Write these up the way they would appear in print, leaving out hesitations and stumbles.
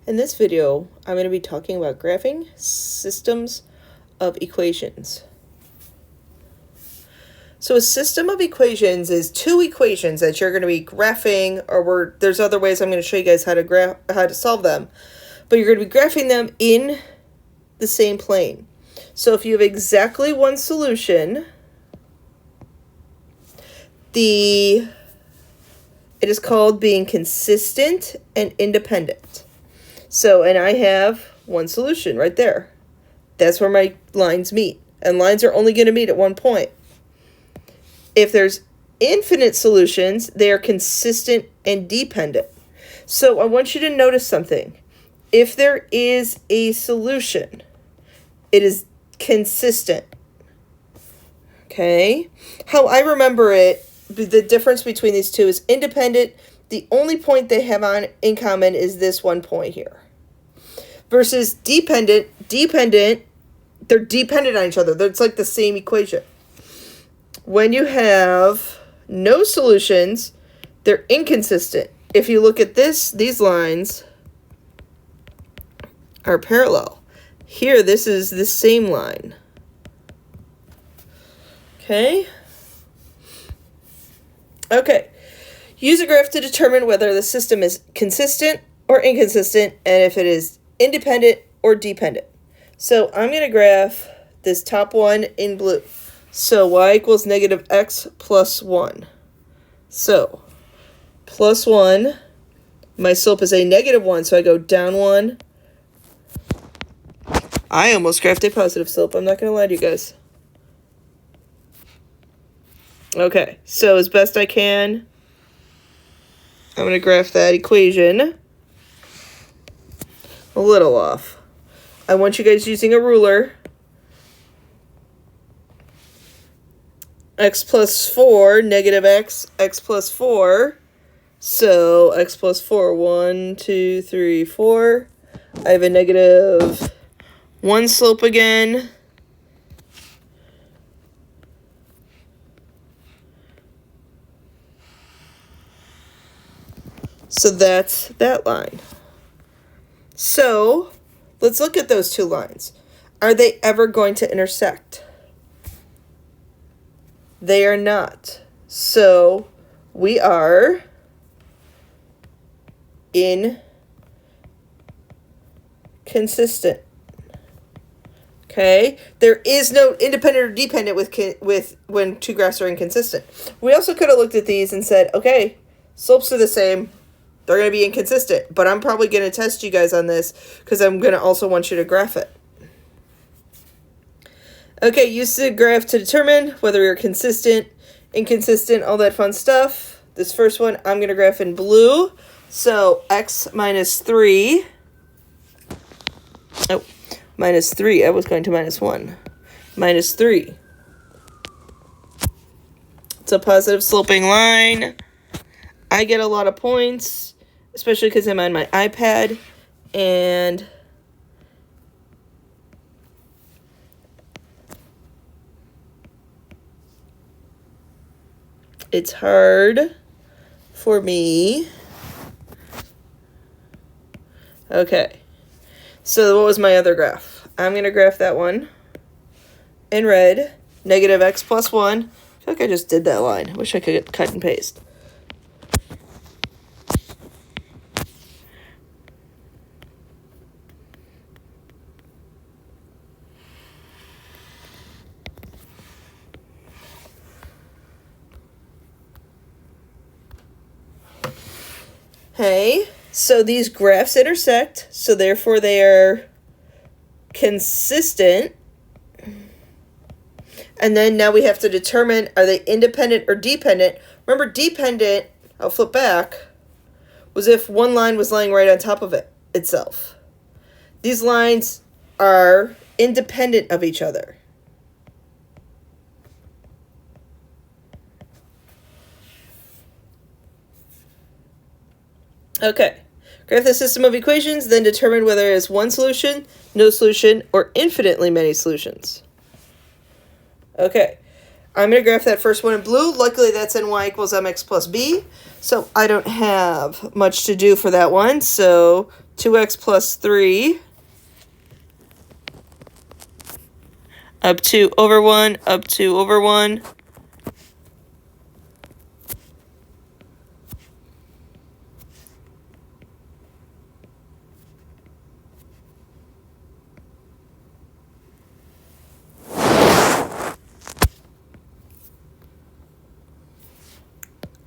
In this video, I'm going to be talking about graphing systems of equations. So a system of equations is two equations that you're going to be graphing, or there's other ways I'm going to show you guys how to solve them. But you're going to be graphing them in the same plane. So if you have exactly one solution, it is called being consistent and independent. So, and I have one solution right there. That's where my lines meet. And lines are only going to meet at one point. If there's infinite solutions, they are consistent and dependent. So I want you to notice something. If there is a solution, it is consistent. Okay? How I remember it, the difference between these two is independent. The only point they have in common is this one point here. Versus dependent, they're dependent on each other. It's like the same equation. When you have no solutions, they're inconsistent. If you look at this, these lines are parallel. Here, this is the same line. Okay? Okay. Use a graph to determine whether the system is consistent or inconsistent, and if it is independent or dependent. So I'm going to graph this top one in blue. So y equals negative x plus 1. So plus 1, my slope is a negative 1, so I go down 1. I almost graphed a positive slope. I'm not going to lie to you guys. Okay, so as best I can, I'm going to graph that equation. A little off. I want you guys using a ruler. X plus 4, negative x plus 4. So x plus 4, 1, 2, 3, 4. I have a negative 1 slope again. So that's that line. So let's look at those two lines. Are they ever going to intersect? They are not. So we are inconsistent. Okay? There is no independent or dependent with when two graphs are inconsistent. We also could have looked at these and said, okay, slopes are the same. They're going to be inconsistent, but I'm probably going to test you guys on this because I'm going to also want you to graph it. Okay, use the graph to determine whether you're consistent, inconsistent, all that fun stuff. This first one, I'm going to graph in blue. So x minus 3. Oh, minus 3. I was going to minus 1. Minus 3. It's a positive sloping line. I get a lot of points, especially because I'm on my iPad, and it's hard for me. Okay, so what was my other graph? I'm going to graph that one in red, negative x plus 1. I feel like I just did that line. I wish I could cut and paste. Hey, so these graphs intersect, so therefore they are consistent. And then now we have to determine, are they independent or dependent? Remember, dependent, I'll flip back, was if one line was lying right on top of itself. These lines are independent of each other. Okay, graph the system of equations, then determine whether it is one solution, no solution, or infinitely many solutions. Okay, I'm going to graph that first one in blue. Luckily, that's in y equals mx plus b, so I don't have much to do for that one. So 2x plus 3 up 2 over 1 up 2 over 1.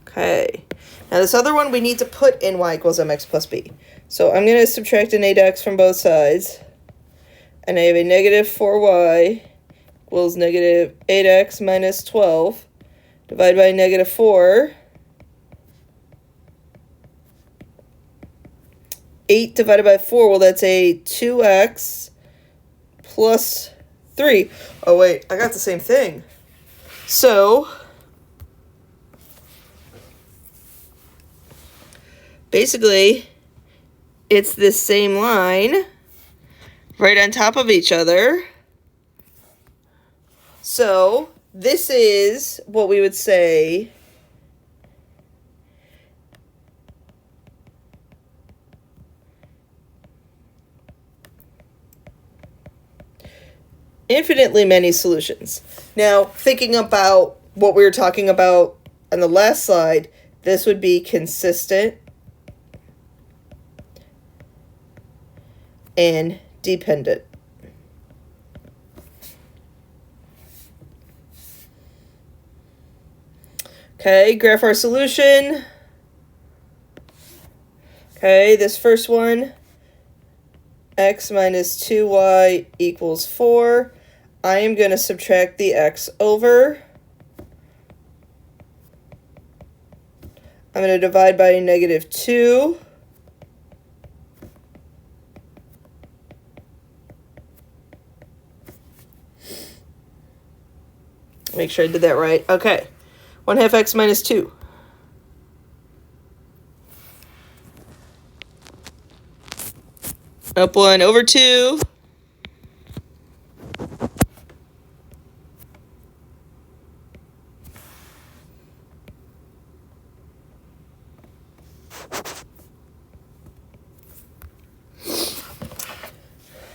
Okay, now this other one we need to put in y equals mx plus b. So I'm going to subtract an 8x from both sides. And I have a negative 4y equals negative 8x minus 12 divided by negative 4. 8 divided by 4, well, that's a 2x plus 3. Oh, wait, I got the same thing. So basically, it's this same line right on top of each other. So this is what we would say infinitely many solutions. Now, thinking about what we were talking about on the last slide, this would be consistent and dependent. Okay, graph our solution. Okay, this first one, x minus 2y equals 4. I am going to subtract the x over. I'm going to divide by negative 2. Make sure I did that right. Okay. 1/2 x minus 2. Up 1 over 2.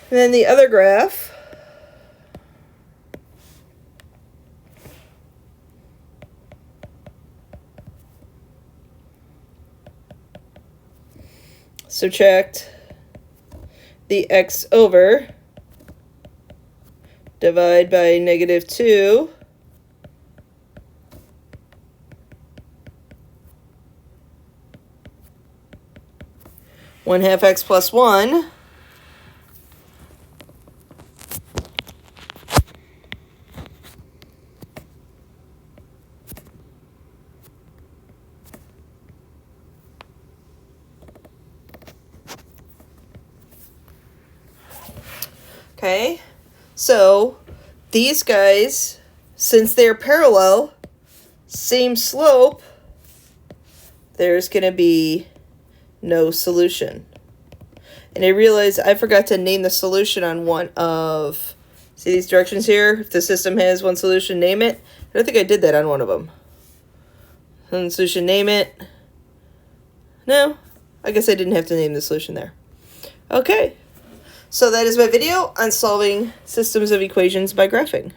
And then the other graph, subtract the x over, divide by negative 2, one half x plus 1, okay, so these guys, since they're parallel, same slope, there's going to be no solution. And I realized I forgot to name the solution on one of, see these directions here? If the system has one solution, name it. I don't think I did that on one of them. One solution, name it. No, I guess I didn't have to name the solution there. Okay. So that is my video on solving systems of equations by graphing.